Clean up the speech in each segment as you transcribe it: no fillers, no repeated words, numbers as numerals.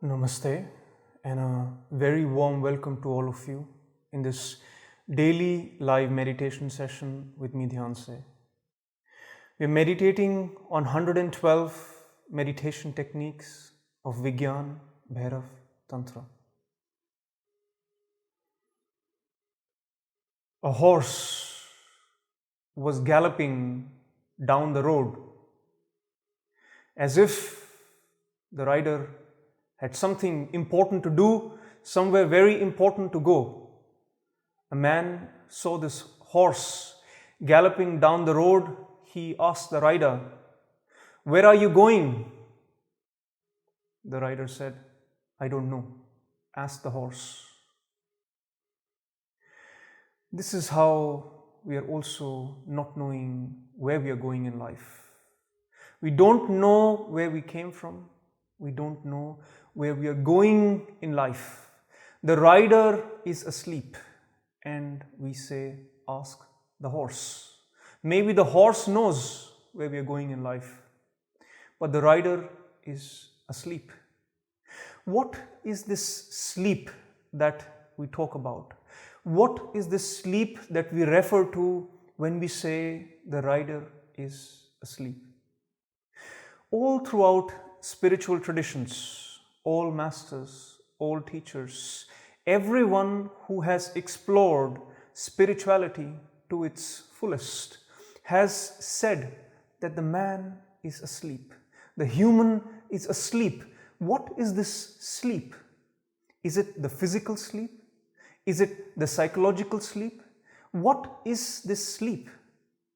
Namaste and a very warm welcome to all of you in this daily live meditation session with me, Dhyanse. We're meditating on 112 meditation techniques of Vigyan, Bhairav, Tantra. A horse was galloping down the road as if the rider had something important to do, somewhere very important to go. A man saw this horse galloping down the road. He asked the rider, "Where are you going?" The rider said, "I don't know. Ask the horse." This is how we are also not knowing where we are going in life. We don't know where we came from. We don't know where we are going in life. The rider is asleep and we say, "Ask the horse." Maybe the horse knows where we are going in life, but the rider is asleep. What is this sleep that we talk about? What is this sleep that we refer to when we say the rider is asleep? All throughout spiritual traditions, all masters, all teachers, everyone who has explored spirituality to its fullest has said that the man is asleep. The human is asleep. What is this sleep? Is it the physical sleep? Is it the psychological sleep? What is this sleep?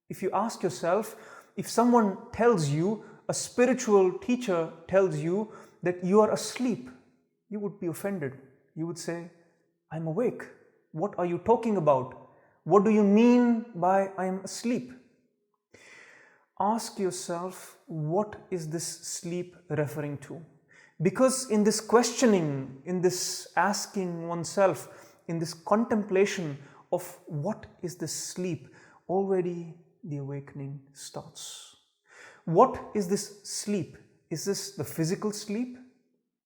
If you ask yourself, if someone tells you, a spiritual teacher tells you that you are asleep, you would be offended. You would say, "I'm awake. What are you talking about? What do you mean by I am asleep?" Ask yourself, what is this sleep referring to? Because in this questioning, in this asking oneself, in this contemplation of what is this sleep, already the awakening starts. What is this sleep? Is this the physical sleep?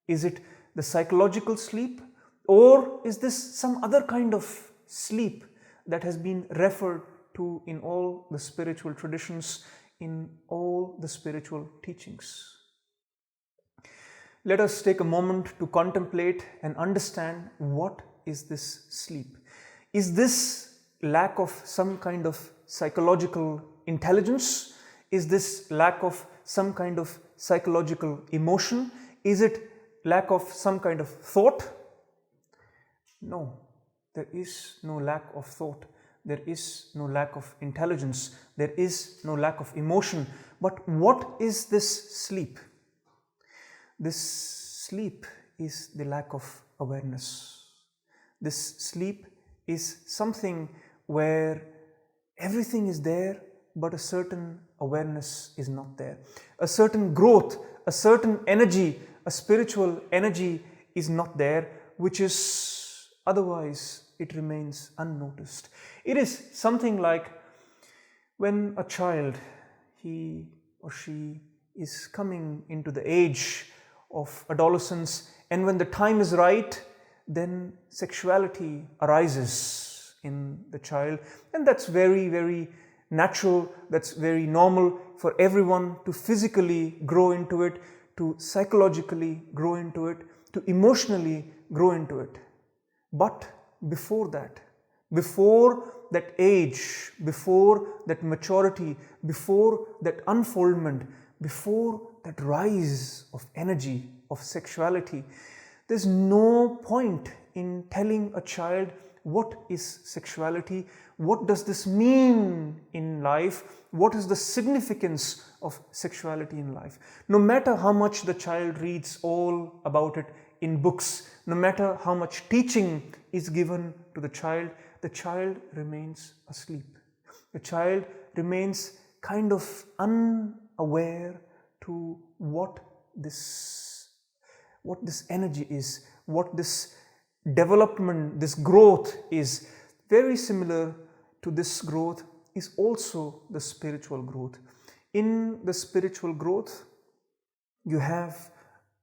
Is it the psychological sleep? Or is this some other kind of sleep that has been referred to in all the spiritual traditions, in all the spiritual teachings? Let us take a moment to contemplate and understand, what is this sleep? Is this lack of some kind of psychological intelligence? Is this lack of some kind of psychological emotion? Is it lack of some kind of thought? No, there is no lack of thought. There is no lack of intelligence. There is no lack of emotion. But what is this sleep? This sleep is the lack of awareness. This sleep is something where everything is there, but a certain awareness is not there. A certain growth, a certain energy, a spiritual energy is not there, which is otherwise it remains unnoticed. It is something like when a child, he or she is coming into the age of adolescence, and when the time is right, then sexuality arises in the child, and that's very, very natural, that's very normal for everyone to physically grow into it, to psychologically grow into it, to emotionally grow into it. But before that age, before that maturity, before that unfoldment, before that rise of energy, of sexuality, there's no point in telling a child what is sexuality, what does this mean in life, what is the significance of sexuality in life. No matter how much the child reads all about it in books, no matter how much teaching is given to the child remains asleep. The child remains kind of unaware to what this energy is, what this development, this growth is. Very similar to this growth is also the spiritual growth. In the spiritual growth, you have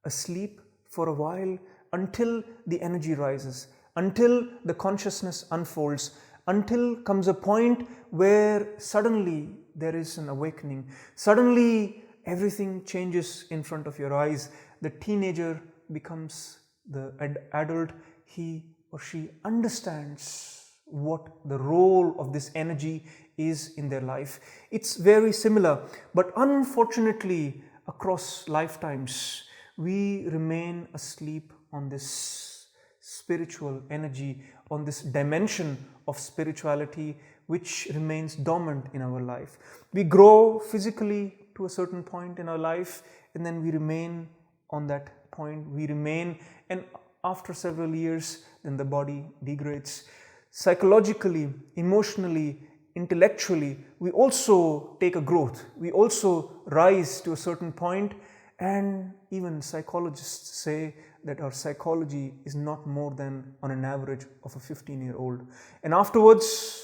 a sleep for a while until the energy rises, until the consciousness unfolds, until comes a point where suddenly there is an awakening. Suddenly everything changes in front of your eyes. The teenager becomes the adult. He or she understands what the role of this energy is in their life. It's very similar, but unfortunately across lifetimes we remain asleep on this spiritual energy, on this dimension of spirituality which remains dormant in our life. We grow physically to a certain point in our life, and then we remain on that point. We remain, and after several years then the body degrades. Psychologically, emotionally, intellectually, we also take a growth. We also rise to a certain point, and even psychologists say that our psychology is not more than on an average of a 15-year-old. And afterwards,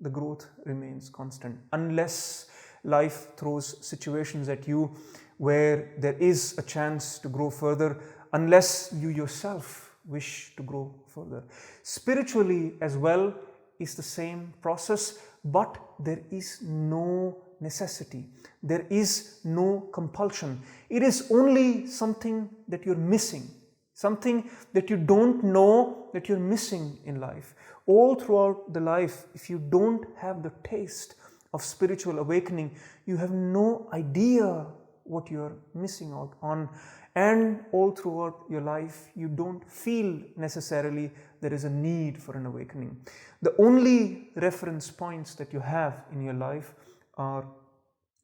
the growth remains constant unless life throws situations at you where there is a chance to grow further, unless you yourself wish to grow further. Spiritually as well is the same process, but there is no necessity. There is no compulsion. It is only something that you're missing, something that you don't know that you're missing in life. All throughout the life, if you don't have the taste of spiritual awakening, you have no idea what you're missing out on. And all throughout your life, you don't feel necessarily there is a need for an awakening. The only reference points that you have in your life are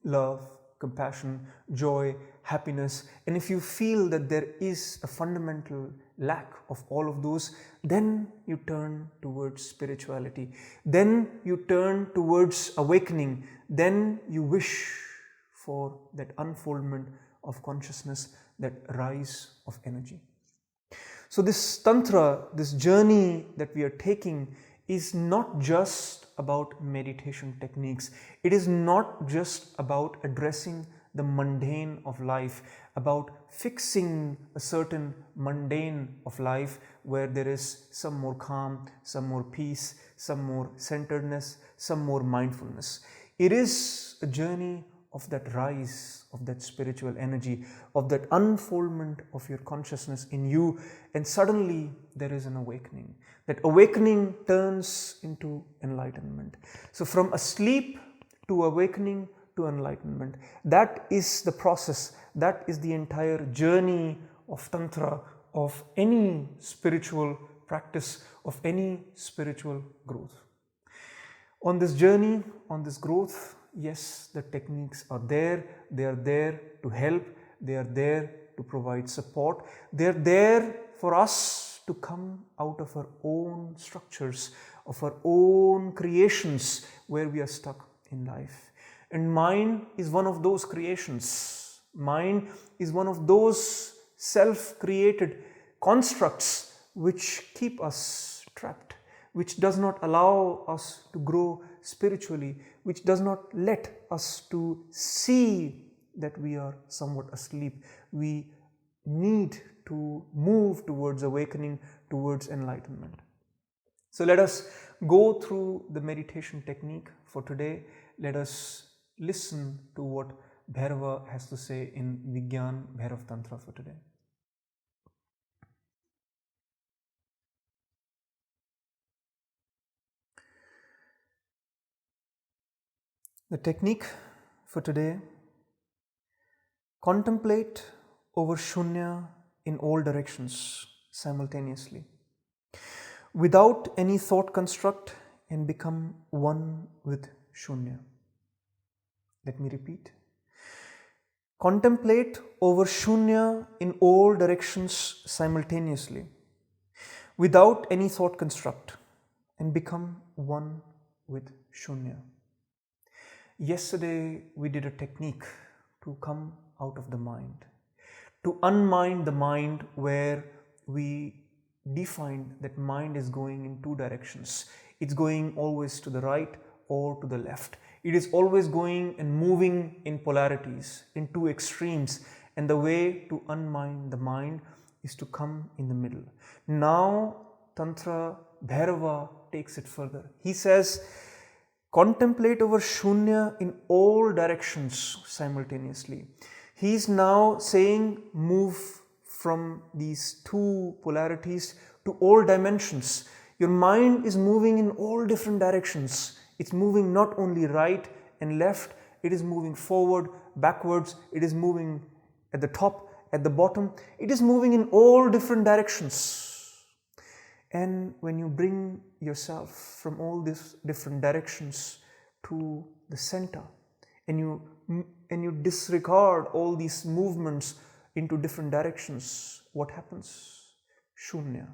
love, compassion, joy, happiness. And if you feel that there is a fundamental lack of all of those, then you turn towards spirituality. Then you turn towards awakening. Then you wish for that unfoldment of consciousness, that rise of energy. So this Tantra, this journey that we are taking, is not just about meditation techniques. It is not just about addressing the mundane of life, about fixing a certain mundane of life where there is some more calm, some more peace, some more centeredness, some more mindfulness. It is a journey of that rise, of that spiritual energy, of that unfoldment of your consciousness in you, and suddenly there is an awakening. That awakening turns into enlightenment. So from asleep to awakening to enlightenment, that is the process, that is the entire journey of Tantra, of any spiritual practice, of any spiritual growth. On this journey, on this growth, yes, the techniques are there. They are there to help. They are there to provide support. They are there for us to come out of our own structures, of our own creations where we are stuck in life. And mind is one of those creations. Mind is one of those self-created constructs which keep us trapped, which does not allow us to grow spiritually, which does not let us to see that we are somewhat asleep. We need to move towards awakening, towards enlightenment. So let us go through the meditation technique for today. Let us listen to what Bhairava has to say in Vigyan Bhairav Tantra for today. The technique for today: contemplate over Shunya in all directions simultaneously, without any thought construct, and become one with Shunya. Let me repeat. Contemplate over Shunya in all directions simultaneously, without any thought construct, and become one with Shunya. Yesterday we did a technique to come out of the mind, to unmind the mind, where we defined that mind is going in two directions. It's going always to the right or to the left. It is always going and moving in polarities, in two extremes. And the way to unmind the mind is to come in the middle. Now, Tantra Bhairava takes it further. He says, contemplate over Shunya in all directions simultaneously. He is now saying, move from these two polarities to all dimensions. Your mind is moving in all different directions. It's moving not only right and left, it is moving forward, backwards, it is moving at the top, at the bottom, it is moving in all different directions. And when you bring yourself from all these different directions to the center, and you disregard all these movements into different directions, what happens? Shunya,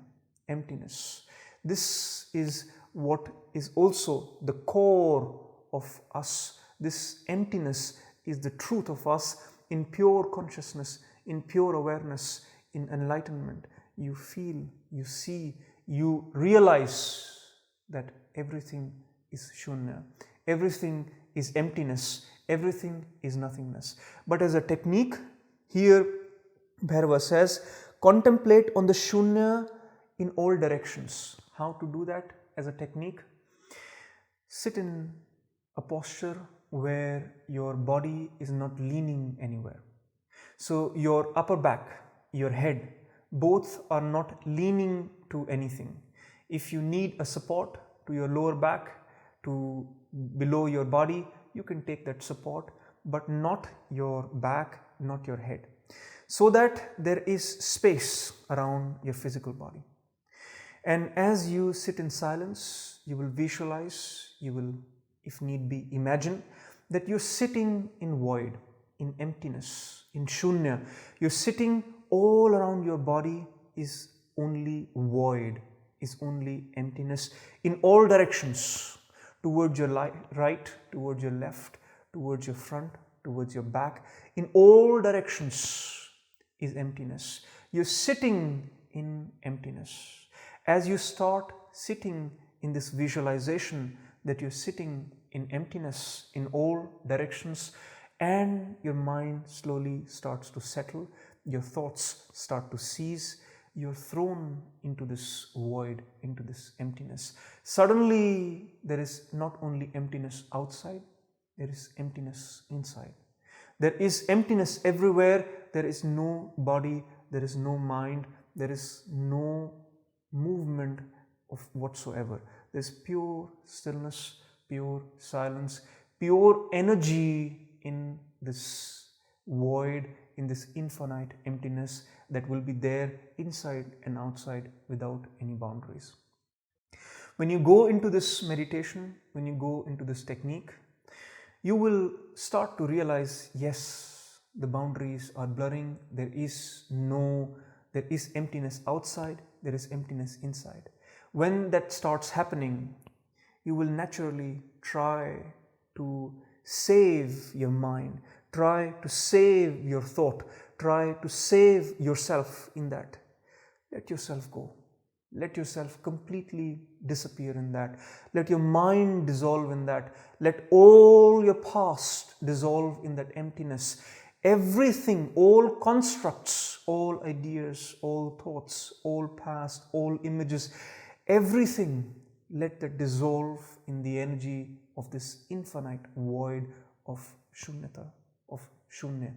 emptiness. This is what is also the core of us. This emptiness is the truth of us in pure consciousness, in pure awareness, in enlightenment. You feel, you see, you realize that everything is Shunya, everything is emptiness, everything is nothingness. But as a technique, here Bhairava says, contemplate on the Shunya in all directions. How to do that as a technique? Sit in a posture where your body is not leaning anywhere. So your upper back, your head, both are not leaning to anything. If you need a support to your lower back, to below your body, you can take that support, but not your back, not your head, so that there is space around your physical body. And as you sit in silence, you will visualize, you will, if need be, imagine that you're sitting in void, in emptiness, in Shunya. You're sitting, all around your body is only void, is only emptiness in all directions, towards your right, towards your left, towards your front, towards your back. In all directions is emptiness. You're sitting in emptiness. As you start sitting in this visualization that you're sitting in emptiness in all directions, and your mind slowly starts to settle, your thoughts start to cease, you're thrown into this void, into this emptiness. Suddenly, there is not only emptiness outside, there is emptiness inside. There is emptiness everywhere. There is no body, there is no mind, there is no movement of whatsoever. There's pure stillness, pure silence, pure energy in this void, in this infinite emptiness that will be there inside and outside without any boundaries. When you go into this meditation, when you go into this technique, you will start to realize, yes, the boundaries are blurring. There is emptiness outside, there is emptiness inside. When that starts happening, you will naturally try to save your mind, try to save your thought, try to save yourself in that. Let yourself go. Let yourself completely disappear in that. Let your mind dissolve in that. Let all your past dissolve in that emptiness. Everything, all constructs, all ideas, all thoughts, all past, all images, everything, let that dissolve in the energy of this infinite void of Shunyata, of Shunya.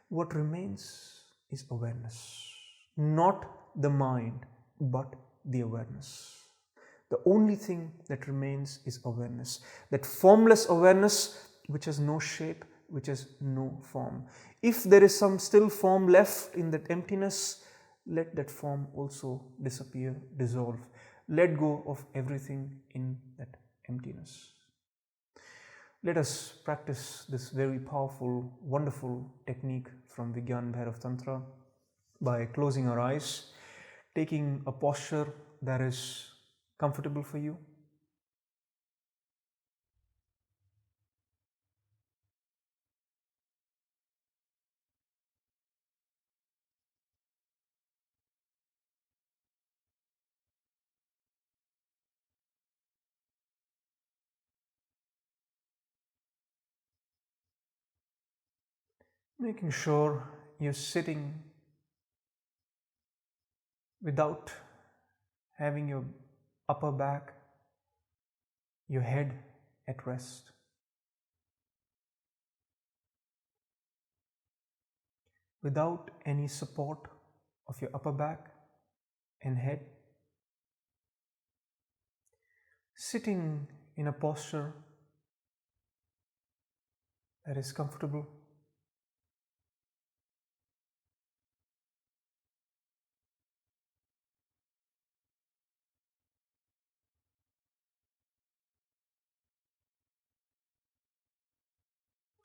What remains is awareness, not the mind, but the awareness. The only thing that remains is awareness, that formless awareness which has no shape, which has no form. If there is some still form left in that emptiness, let that form also disappear, dissolve. Let go of everything in that emptiness. Let us practice this very powerful, wonderful technique from Vigyan Bhairav Tantra by closing our eyes, taking a posture that is comfortable for you. Making sure you're sitting without having your upper back, your head at rest. Without any support of your upper back and head, sitting in a posture that is comfortable.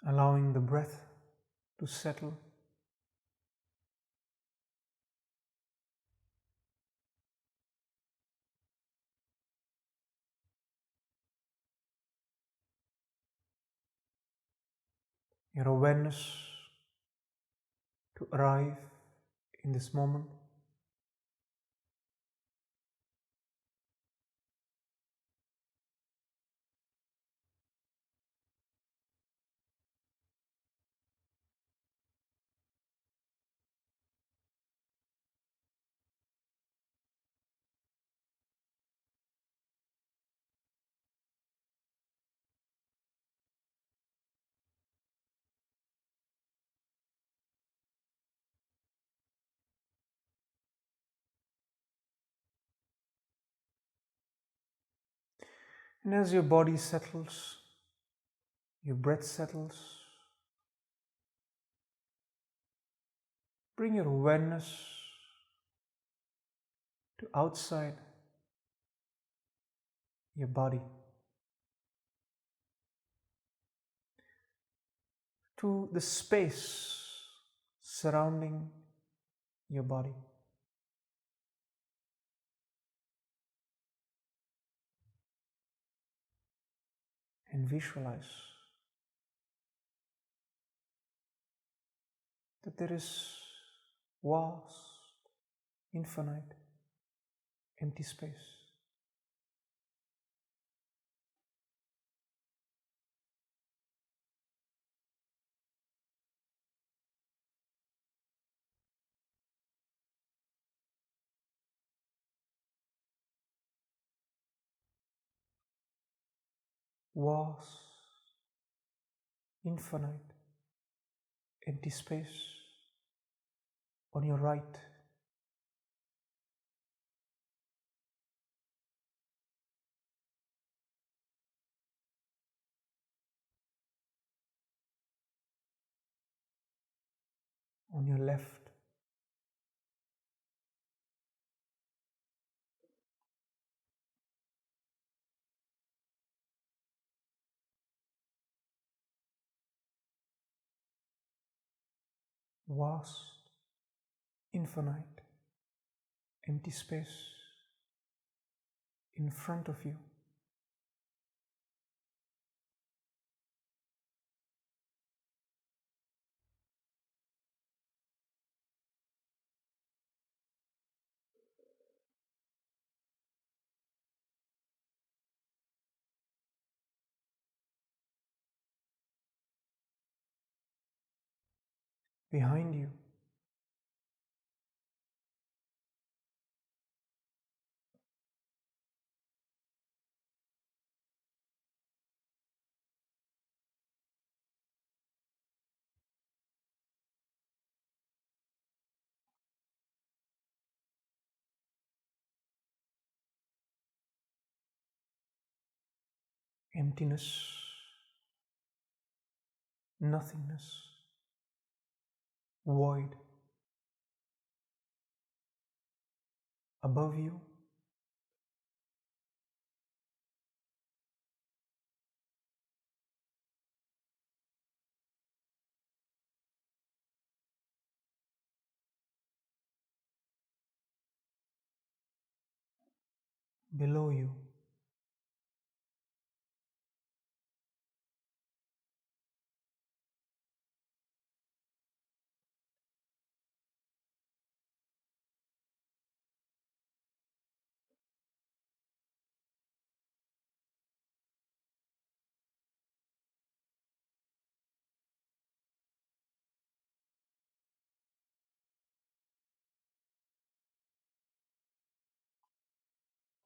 Allowing the breath to settle. Your awareness to arrive in this moment. And as your body settles, your breath settles, bring your awareness to outside your body, to the space surrounding your body. And visualize that there is vast, infinite, empty space. Vast, infinite, empty space on your right. On your left. Vast, infinite, empty space in front of you. Behind you. Emptiness, nothingness, void. Above you, below you,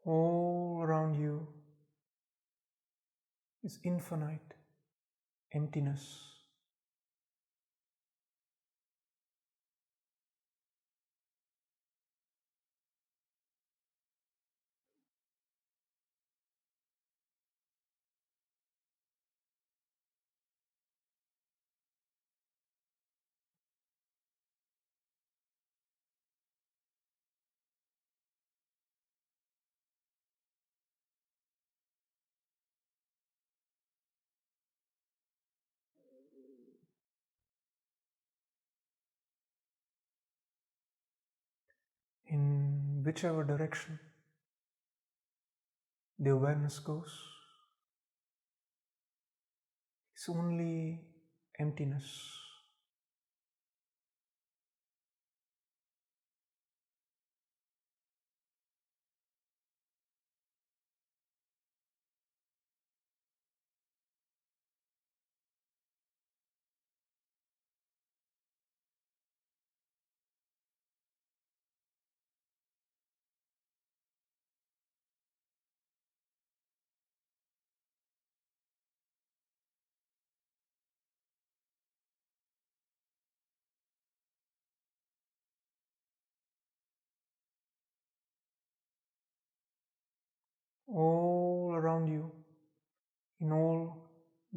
All around you is infinite emptiness. In whichever direction the awareness goes, it's only emptiness. All around you, in all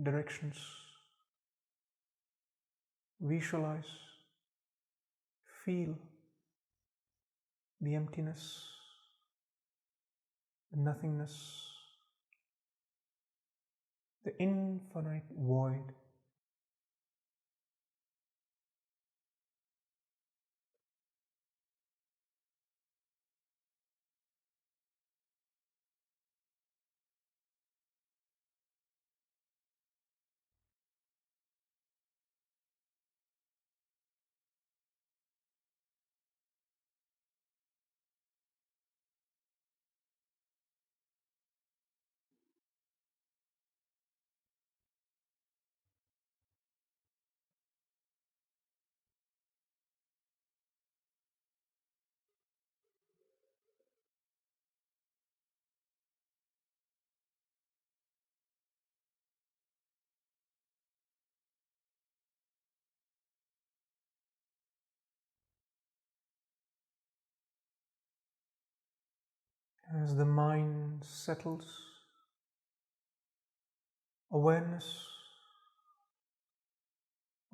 directions, visualize, feel the emptiness, the nothingness, the infinite void. As the mind settles, awareness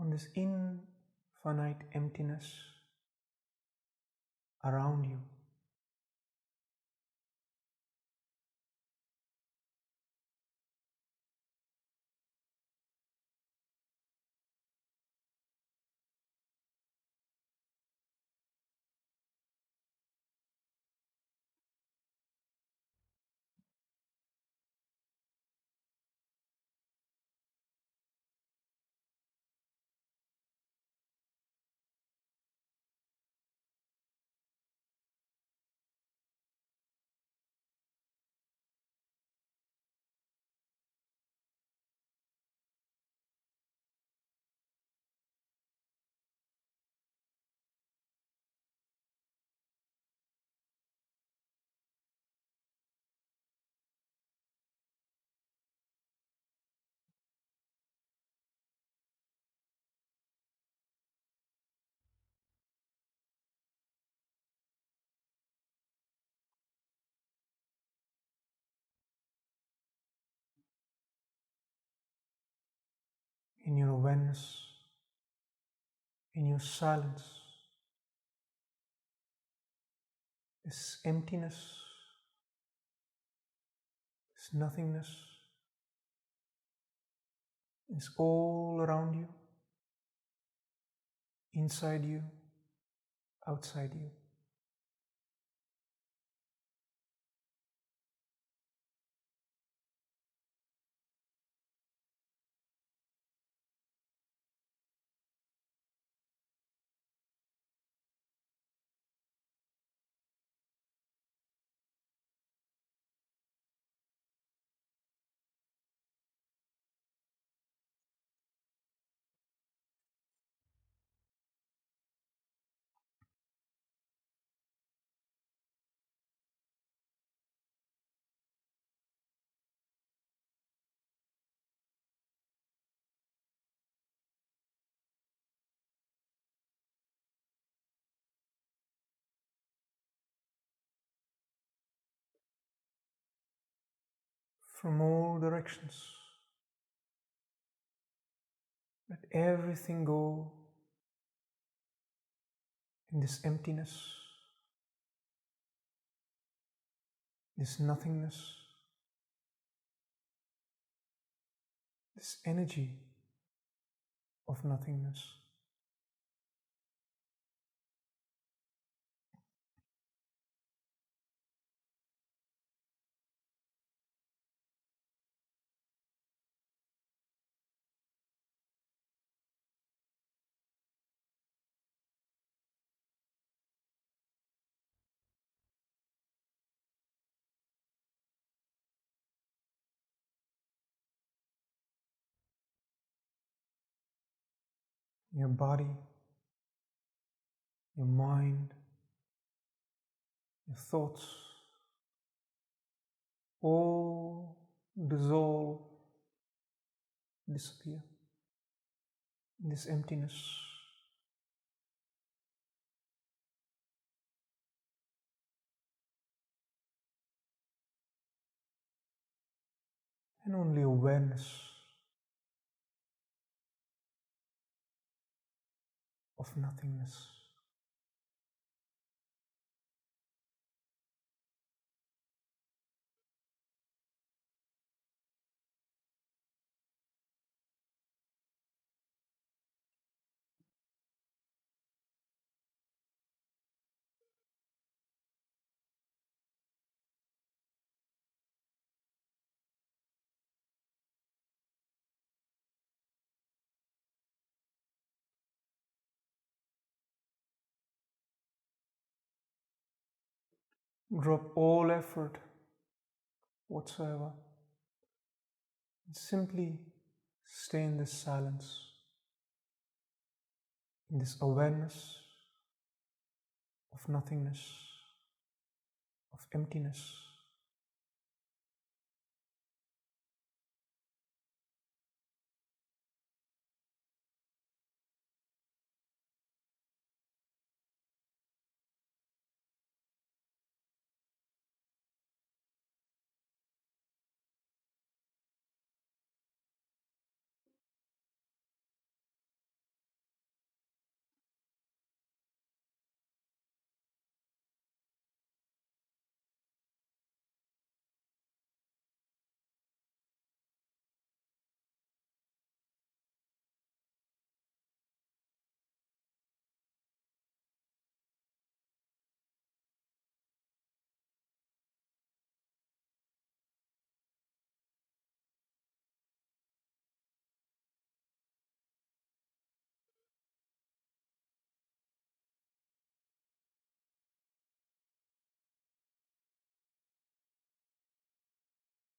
on this infinite emptiness around you. In your awareness, in your silence, this emptiness, this nothingness is all around you, inside you, outside you. from all directions. Let everything go in this emptiness, this nothingness, this energy of nothingness. Your body, your mind, your thoughts all dissolve, disappear in this emptiness. And only awareness of nothingness. Drop all effort whatsoever and simply stay in this silence, in this awareness of nothingness, of emptiness.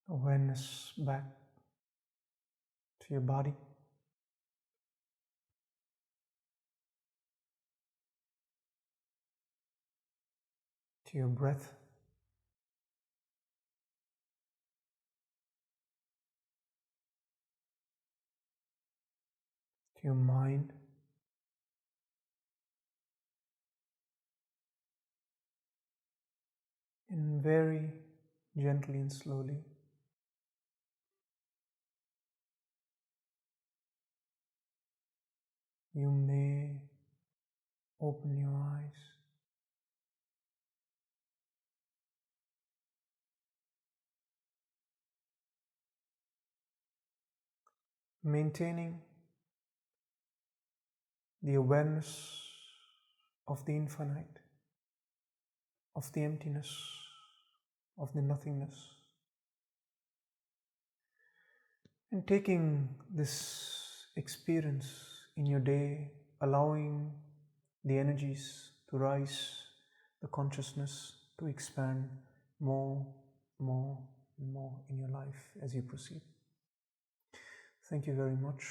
Awareness back to your body, to your breath, to your mind, and very gently and slowly you may open your eyes. Maintaining the awareness of the infinite, of the emptiness, of the nothingness. And taking this experience in your day, allowing the energies to rise, the consciousness to expand more, more, and more in your life as you proceed. Thank you very much.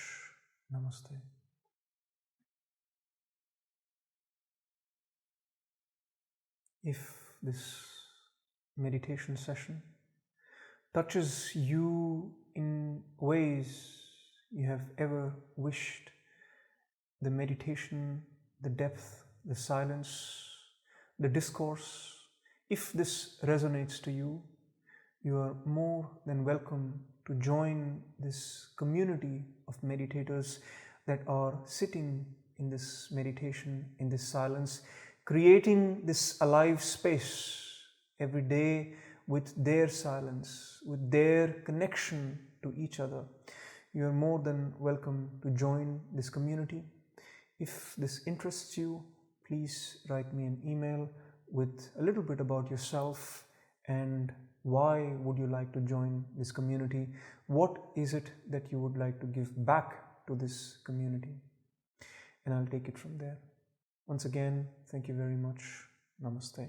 Namaste. If this meditation session touches you in ways you have ever wished, the meditation, the depth, the silence, the discourse, if this resonates to you, You are more than welcome to join this community of meditators that are sitting in this meditation, in this silence, creating this alive space every day with their silence, with their connection to each other. You are more than welcome to join this community. If this interests you, please write me an email with a little bit about yourself and why would you like to join this community? What is it that you would like to give back to this community? And I'll take it from there. Once again, thank you very much. Namaste.